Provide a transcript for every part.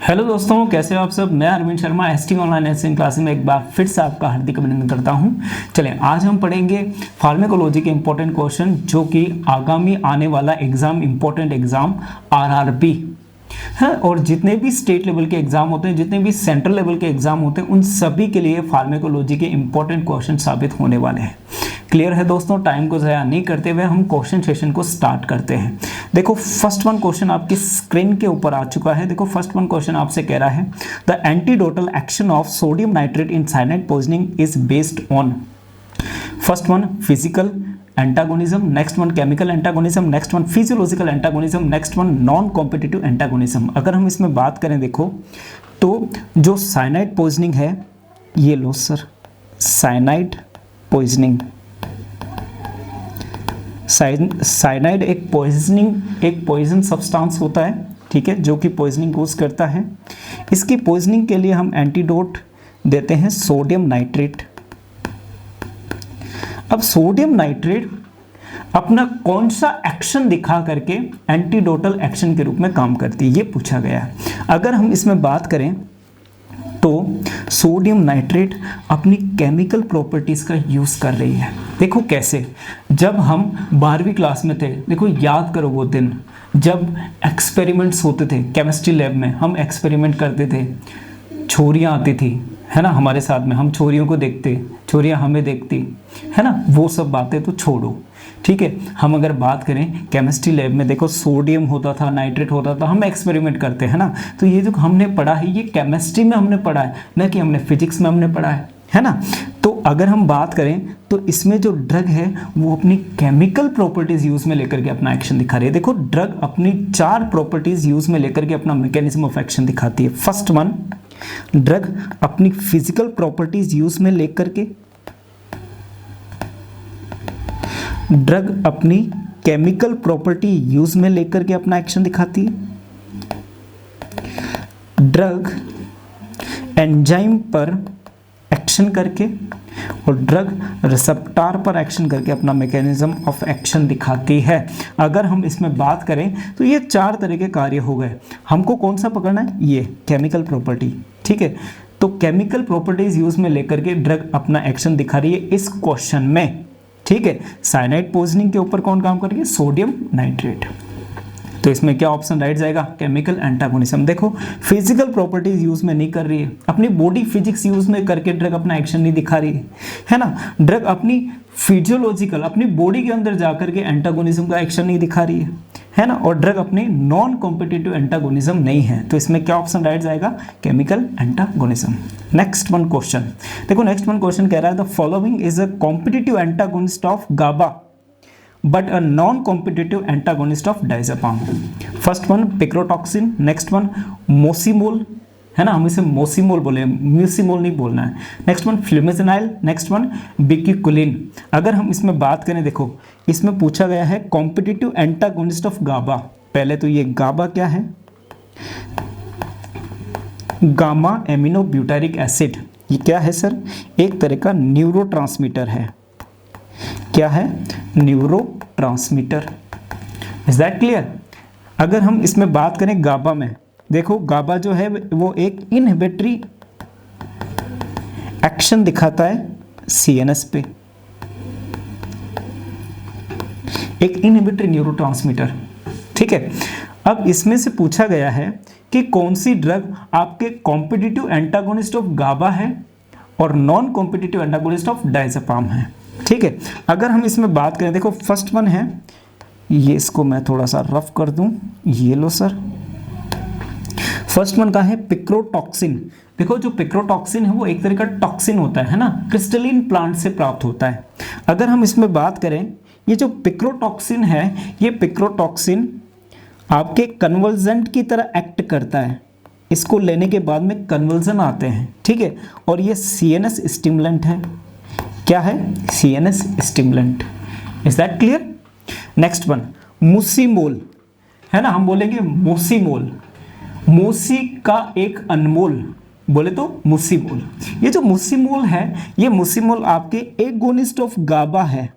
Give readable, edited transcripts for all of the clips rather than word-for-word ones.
Hello दोस्तों, कैसे हो आप सब। मैं Arvind Sharma ST online nursing class में एक बार फिर से आपका हार्दिक अभिनंदन करता हूं। चलें, आज हम पढ़ेंगे फार्माकोलॉजी के इंपॉर्टेंट क्वेश्चन जो कि आगामी आने वाला एग्जाम, इंपॉर्टेंट एग्जाम आरआरबी है, और जितने भी स्टेट लेवल के एग्जाम होते हैं, जितने भी सेंट्रल लेवल के एग्जाम होते हैं, उन सभी के लिए फार्माकोलॉजी के इंपॉर्टेंट क्वेश्चन साबित होने वाले हैं। क्लियर है दोस्तों। टाइम को ज़ाया नहीं करते हुए हम क्वेश्चन सेशन को स्टार्ट करते हैं। देखो, फर्स्ट वन क्वेश्चन आपकी स्क्रीन के ऊपर आ चुका है। देखो, फर्स्ट वन क्वेश्चन आपसे कह रहा है the antidotal action of sodium nitrate in cyanide poisoning is based on. First one physical antagonism, next one chemical antagonism, next one physiological antagonism, next one non competitive antagonism. अगर हम इसमें बात करें, देखो तो जो साइनाइड पॉइजनिंग है, ये लो सर, साइनाइड पॉइजनिंग, साइनाइड एक पॉइजन सब्सटेंस होता है, ठीक है, जो कि पॉइजनिंग कोज करता है। इसकी पॉइजनिंग के लिए हम एंटीडोट देते हैं सोडियम नाइट्रेट। अब सोडियम नाइट्रेट अपना कौन सा एक्शन दिखा करके एंटीडोटल एक्शन के रूप में काम करती है, ये पूछा गया है। अगर हम इसमें बात करें तो सोडियम नाइट्रेट अपनी केमिकल प्रॉपर्टीज़ का यूज़ कर रही है। देखो कैसे, जब हम 12वीं क्लास में थे, देखो याद करो वो दिन जब एक्सपेरिमेंट्स होते थे केमिस्ट्री लैब में, हम एक्सपेरिमेंट करते थे, छोरियाँ आती थी, है ना, हमारे साथ में, हम छोरियों को देखते, छोरियाँ हमें देखती, है ना। वो सब बातें तो छोड़ो, ठीक है। हम अगर बात करें केमिस्ट्री लैब में, देखो सोडियम होता था, नाइट्रेट होता था, हम एक्सपेरिमेंट करते हैं ना। तो ये जो हमने पढ़ा है, ये केमिस्ट्री में हमने पढ़ा है, न कि हमने फिजिक्स में हमने पढ़ा है ना। तो अगर हम बात करें तो इसमें जो ड्रग है वो अपनी केमिकल प्रॉपर्टीज यूज में लेकर के अपना एक्शन दिखा रही है। देखो, ड्रग अपनी 4 प्रॉपर्टीज यूज में लेकर के अपना मैकेनिज्म ऑफ एक्शन दिखाती है। फर्स्ट वन, ड्रग अपनी फिजिकल प्रॉपर्टीज यूज में लेकर के, ड्रग अपनी केमिकल प्रॉपर्टी यूज में लेकर के अपना एक्शन दिखाती है। ड्रग एंजाइम पर एक्शन करके और ड्रग रिसेप्टर पर एक्शन करके अपना मैकेनिज्म ऑफ एक्शन दिखाती है। अगर हम इसमें बात करें तो ये 4 तरह के कार्य हो गए। हमको कौन सा पकड़ना है, ये केमिकल प्रॉपर्टी, ठीक है। तो केमिकल प्रॉपर्टीज यूज में लेकर के ड्रग अपना एक्शन दिखा रही है इस क्वेश्चन में, ठीक है। साइनाइड पॉइजनिंग के ऊपर कौन काम कर रही है, सोडियम नाइट्रेट। तो इसमें क्या ऑप्शन राइट जाएगा, केमिकल एंटागोनिज्म। देखो, फिजिकल प्रॉपर्टीज यूज में नहीं कर रही है, अपनी बॉडी फिजिक्स यूज में करके ड्रग अपना एक्शन नहीं दिखा रही है ना। ड्रग अपनी फिजियोलॉजिकल, अपनी बॉडी के अंदर जाकर के एंटागोनिज्म का एक्शन नहीं दिखा रही है ना। और ड्रग अपनी नॉन कॉम्पिटिटिव एंटागोनिज्म नहीं है। तो इसमें क्या ऑप्शन राइट जाएगा, chemical antagonism. Next one question, देखो नेक्स्ट वन क्वेश्चन कह रहा है the following is a competitive antagonist of GABA but a non-competitive antagonist of diazepam. First one picrotoxin, next one muscimol, है ना, हम इसे मोसिमोल बोले, म्यूसिमोल नहीं बोलना है। Next one flumazenil, next one bicuculline. अगर हम इसमें बात करें, देखो इसमें पूछा गया है कॉम्पिटिटिव एंटागोनिस्ट ऑफ गाबा। पहले तो ये गाबा क्या है, गामा एमिनो ब्यूटारिक एसिड। ये क्या है सर, एक तरह का न्यूरोट्रांसमीटर है। क्या है, न्यूरोट्रांसमीटर। Is that clear. अगर हम इसमें बात करें गाबा में, देखो गाबा जो है वो एक इनहिबिटरी एक्शन दिखाता है सीएनएस पे, एक इनहिबिटरी न्यूरोट्रांसमीटर, ठीक है। अब इसमें से पूछा गया है कि कौन सी ड्रग आपके कॉम्पिटिटिव एंटागोनिस्ट ऑफ गाबा है और non competitive antagonist of diazepam है, ठीक है। अगर हम इसमें बात करें, देखो फर्स्ट वन है, ये इसको मैं थोड़ा सा रफ कर दूं, ये लो सर। फर्स्ट वन का है पिक्रोटॉक्सिन। देखो, जो पिक्रोटॉक्सिन है वो एक तरह का टॉक्सिन होता है ना, क्रिस्टलिन प्लांट से प्राप्त होता है। अगर हम इसमें बात करें, ये जो पिक्रोटॉक्सिन है, ये पिक्रोटॉक्सिन आपके कन्वर्जेंट की तरह एक्ट करता है। इसको लेने के बाद में कन्वर्जन आते हैं, ठीक है। और ये सीएनएस स्टिमुलेंट है। क्या है, CNS stimulant. Is that clear. Next one muscimol, है ना, हम बोलेंगे मोसिमोल, मोसी का एक अनमोल, बोले तो मोसिमोल। ये जो मोसिमोल है, ये मोसिमोल आपके एगोनिस्ट ऑफ गाबा है,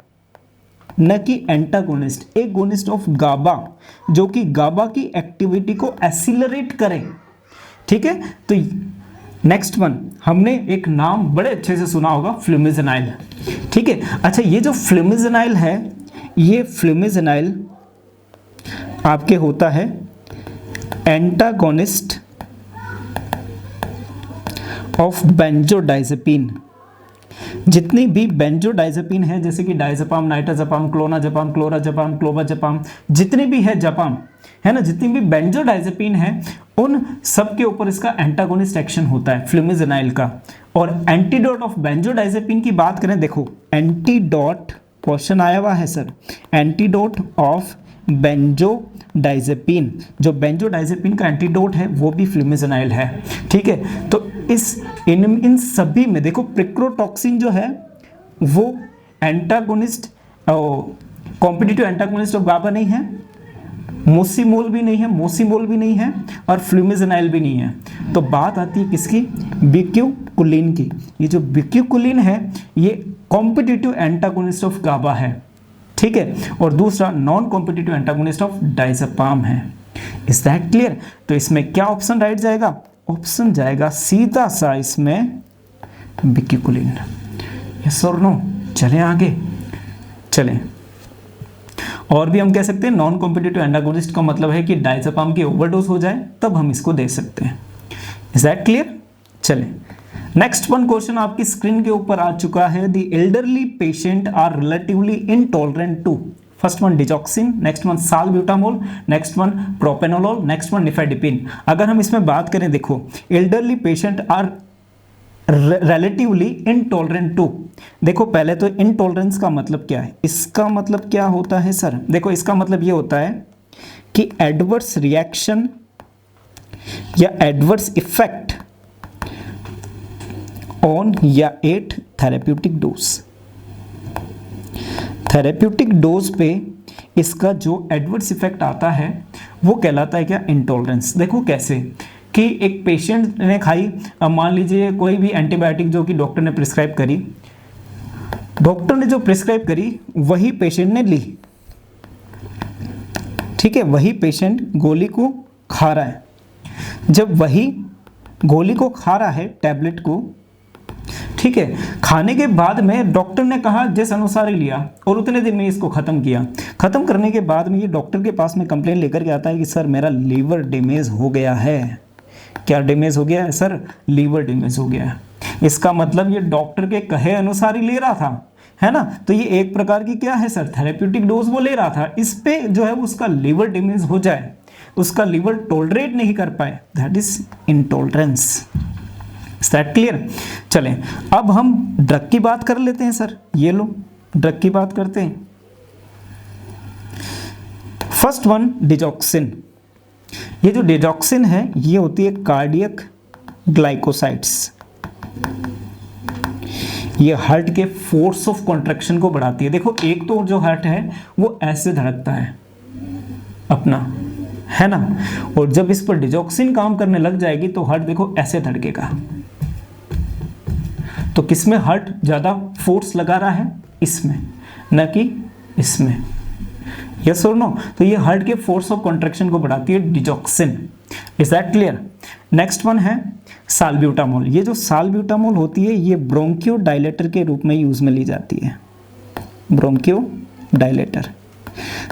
न कि एंटागोनिस्ट। एगोनिस्ट ऑफ गाबा, जो कि गाबा की एक्टिविटी को एसिलरेट करे, ठीक है। तो नेक्स्ट वन, हमने एक नाम बड़े अच्छे से सुना होगा, फ्लूमिज़नाइल, ठीक है। अच्छा, ये जो फ्लूमिज़नाइल है, ये फ्लूमिज़नाइल आपके होता है एंटागोनिस्ट ऑफ बेंजोडाइजेपिन। जितनी भी बेंजोडाइजेपिन है, जैसे कि डायजेपाम, नाइट्राजेपाम, क्लोनाजेपाम, क्लोराजेपाम, क्लोबाजेपाम, जितनी भी है जपाम, है ना, जितनी भी बेंजोडाइजेपिन है, उन सब के ऊपर इसका एंटागोनिस्ट एक्शन होता है फ्लूमिज़नाइल का। और एंटीडोट ऑफ बेंजोडाइजेपिन की बात करें, देखो एंटीडोट क्वेश्चन आया हुआ है सर, एंटीडोट ऑफ बेंजोडाइजेपिन, जो बेंजोडाइजेपिन का एंटीडोट है वो भी फ्लूमिज़नाइल है, ठीक है। तो इन सभी में देखो प्रिक्रोटॉक्सिन जो है वो एंटागोनिस्ट, कॉम्पिटिटिव एंटागोनिस्ट ऑफ गाबा नहीं है, मोसिमोल भी नहीं है, मोसिमोल भी नहीं है, और फ्लूमिज़नाइल भी नहीं है। तो बात आती है किसकी, बिक्यूकुलिन की। ये जो बिक्यूकुलिन है ये कॉम्पिटिटिव एंटागोनिस्ट ऑफ गाबा है, ठीक है, और दूसरा non competitive antagonist of diazepam है। Is that clear? तो इसमें क्या ऑप्शन राइट जाएगा? ऑप्शन जाएगा सीधा सा इसमें बिक्यूकुलिन। यस और नो? चलें आगे, चलें। और भी हम कह सकते हैं नॉन कॉम्पिटिटिव एंटागोनिस्ट का मतलब है कि डायजेपाम की ओवरडोज हो जाए तब हम इसको दे सकते हैं। Is that clear? चलें, नेक्स्ट वन क्वेश्चन आपकी स्क्रीन के ऊपर आ चुका है। The elderly patient are relatively intolerant to, first one digoxin, next one salbutamol, next one propranolol, next one nifedipine. अगर हम इसमें बात करें, देखो elderly patient are relatively intolerant to, देखो पहले तो इनटॉलरेंस का मतलब क्या है, इसका मतलब क्या होता है सर? देखो इसका मतलब ये होता है कि एडवर्स रिएक्शन या एडवर्स इफेक्ट ऑन या at therapeutic dose. Therapeutic dose पे इसका जो एडवर्स इफेक्ट आता है वो कहलाता है क्या? इंटॉलरेंस। देखो कैसे कि एक पेशेंट ने खाई, मान लीजिए कोई भी एंटीबायोटिक जो कि डॉक्टर ने प्रिस्क्राइब करी, डॉक्टर ने जो प्रिस्क्राइब करी वही पेशेंट ने ली, ठीक है, वही पेशेंट गोली को खा रहा है। जब वही गोली को खा रहा है, टैबलेट को, ठीक है, खाने के बाद में डॉक्टर ने कहा जिस अनुसार ही लिया और उतने दिन में इसको खत्म किया। खत्म करने के बाद में ये डॉक्टर के पास में कंप्लेन लेकर के आता है कि सर मेरा लीवर डैमेज हो गया है। क्या डैमेज हो गया है सर? लीवर डैमेज हो गया है। इसका मतलब ये डॉक्टर के कहे अनुसार ही ले रहा था, है ना। तो ये एक प्रकार की क्या है सर? थेरेप्यूटिक डोज वो ले रहा था। इस पे जो है उसका लीवर डैमेज हो जाए, उसका लीवर टॉलरेट नहीं कर पाए, that is intolerance. Is that clear? चलें, अब हम ड्रग की बात कर लेते हैं सर। ये लो ड्रग की बात करते हैं। First one digoxin. ये जो डिजॉक्सिन है ये होती है कार्डियक ग्लाइकोसाइड्स। ये हार्ट के फोर्स ऑफ कॉन्ट्रैक्शन को बढ़ाती है। देखो एक तो जो हार्ट है वो ऐसे धड़कता है अपना, है ना, और जब इस पर डिजॉक्सिन काम करने लग जाएगी तो हार्ट देखो ऐसे धड़केगा। तो किसमें हार्ट ज्यादा फोर्स लगा रहा है? इसमें, न कि इसमें। यस और नो? तो ये हार्ट के फोर्स ऑफ कॉन्ट्रैक्शन को बढ़ाती है digoxin. Is that clear? Next one है साल्ब्यूटामोल। ये जो साल्ब्यूटामोल होती है ये ब्रोंकियो डायलेटर के रूप में यूज में ली जाती है। ब्रोंकियो डायलेटर,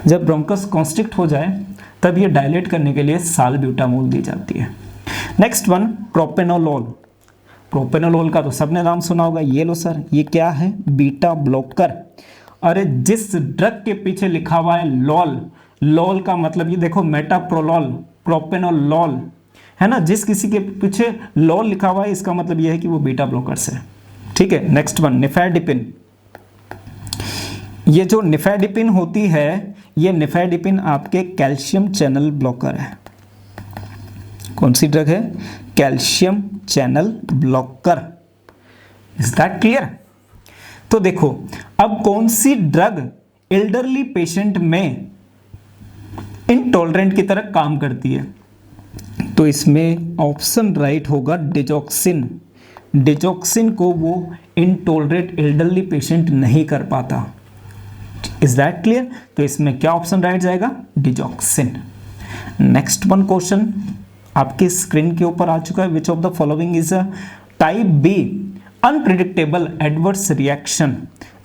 जब ब्रोंकस कॉन्स्ट्रिक्ट हो जाए तब ये डायलेट करने के लिए साल्ब्यूटामोल दी जाती है। Next one propranolol. प्रोपेनोलोल का तो सबने नाम सुना होगा। ये लो सर, ये क्या है? Beta blocker. अरे जिस ड्रग के पीछे लिखा हुआ है लॉल, लॉल का मतलब ये देखो मेटाप्रोलोल, प्रोपेनोलोल, है ना, जिस किसी के पीछे लॉल लिखा हुआ है इसका मतलब ये है कि वो बीटा ब्लॉकर्स है, ठीक है। Next one nifedipine. ये जो निफेडिपिन होती है, ये निफेडिपिन आपके कैल्शियम चैनल ब्लॉकर है। कौन सी ड्रग है? Calcium channel blocker. Is that clear? तो देखो अब कौन सी ड्रग एल्डरली पेशेंट में इनटॉलरेंट की तरह काम करती है? तो इसमें ऑप्शन राइट होगा डिजॉक्सिन। डिजॉक्सिन को वो इनटॉलरेट एल्डरली पेशेंट नहीं कर पाता। Is that clear? तो इसमें क्या ऑप्शन राइट जाएगा? डिजॉक्सिन। नेक्स्ट वन क्वेश्चन आपकी स्क्रीन के ऊपर आ चुका है। Which of the following is a type B unpredictable adverse reaction.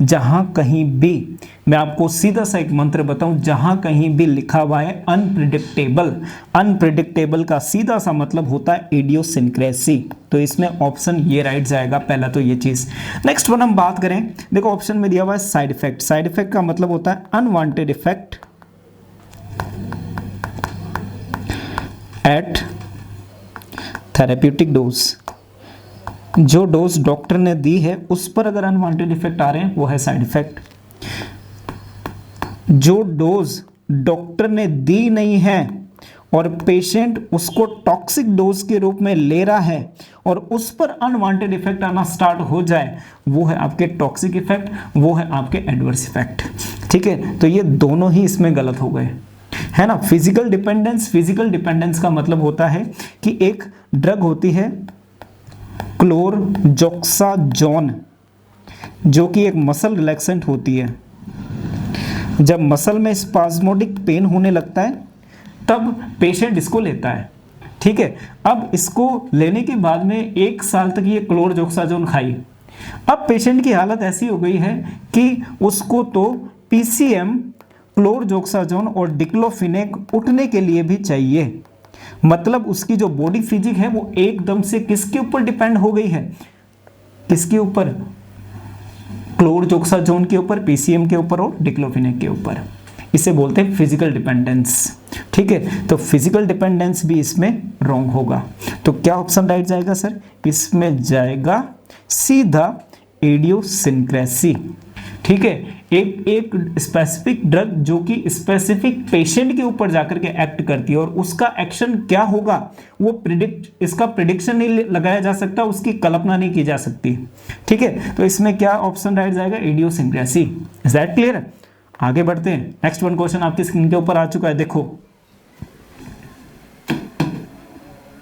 जहां कहीं भी, मैं आपको सीधा सा एक मंत्र बताऊं, जहां कहीं भी लिखा हुआ है अनप्रिडिक्टेबल, अनप्रिडिक्टेबल का सीधा सा मतलब होता है इडियोसिंक्रेसी। तो इसमें ऑप्शन ये राइट जाएगा, पहला तो ये चीज। नेक्स्ट वन हम बात करें, देखो ऑप्शन में दिया हुआ है साइड इफेक्ट। साइड इफेक्ट का मतलब होता है unwanted effect at therapeutic dose. जो डोज डॉक्टर ने दी है उस पर अगर अनवांटेड इफेक्ट आ रहे हैं वो है साइड इफेक्ट। जो डोज डॉक्टर ने दी नहीं है और पेशेंट उसको टॉक्सिक डोज के रूप में ले रहा है और उस पर अनवांटेड इफेक्ट आना स्टार्ट हो जाए, वो है आपके टॉक्सिक इफेक्ट, वो है आपके एडवर्स इफेक्ट। ठीक है, तो ये दोनों ही इसमें गलत हो गए, है ना। फिजिकल डिपेंडेंस, फिजिकल डिपेंडेंस का मतलब होता है कि एक ड्रग होती है क्लोरजोक्साजोन, जो कि एक मसल रिलैक्सेंट होती है। जब मसल में स्पाज्मोडिक पेन होने लगता है तब पेशेंट इसको लेता है। ठीक है, अब इसको लेने के बाद में 1 साल तक ये क्लोरजोक्साजोन खाई। अब पेशेंट की हालत ऐसी हो गई है कि उसको तो पीसीएम, क्लोरजोक्साजोन और डिक्लोफिनेक उठने के लिए भी चाहिए। मतलब उसकी जो बॉडी फिजिक है वो एकदम से किसके ऊपर डिपेंड हो गई है, किसके ऊपर, क्लोरजोक्साजोन के ऊपर, पीसीएम के ऊपर और डिक्लोफिनेक के ऊपर। इसे बोलते हैं फिजिकल डिपेंडेंस। ठीक है, तो फिजिकल डिपेंडेंस भी इसमें रॉन्ग होगा। तो क्या ऑप्शन राइट जाएगा सर, इसमें जाएगा सीधा इडियोसिंक्रेसी। ठीक है, एक स्पेसिफिक ड्रग जो कि स्पेसिफिक पेशेंट के ऊपर जाकर के एक्ट करती है और उसका एक्शन क्या होगा वो इसका प्रिडिक्शन नहीं लगाया जा सकता, उसकी कल्पना नहीं की जा सकती। ठीक है, तो इसमें क्या ऑप्शन राइट जाएगा, इडियोसिंक्रेसी। Is that clear? आगे बढ़ते हैं। नेक्स्ट वन क्वेश्चन आपकी स्क्रीन के ऊपर आ चुका है, देखो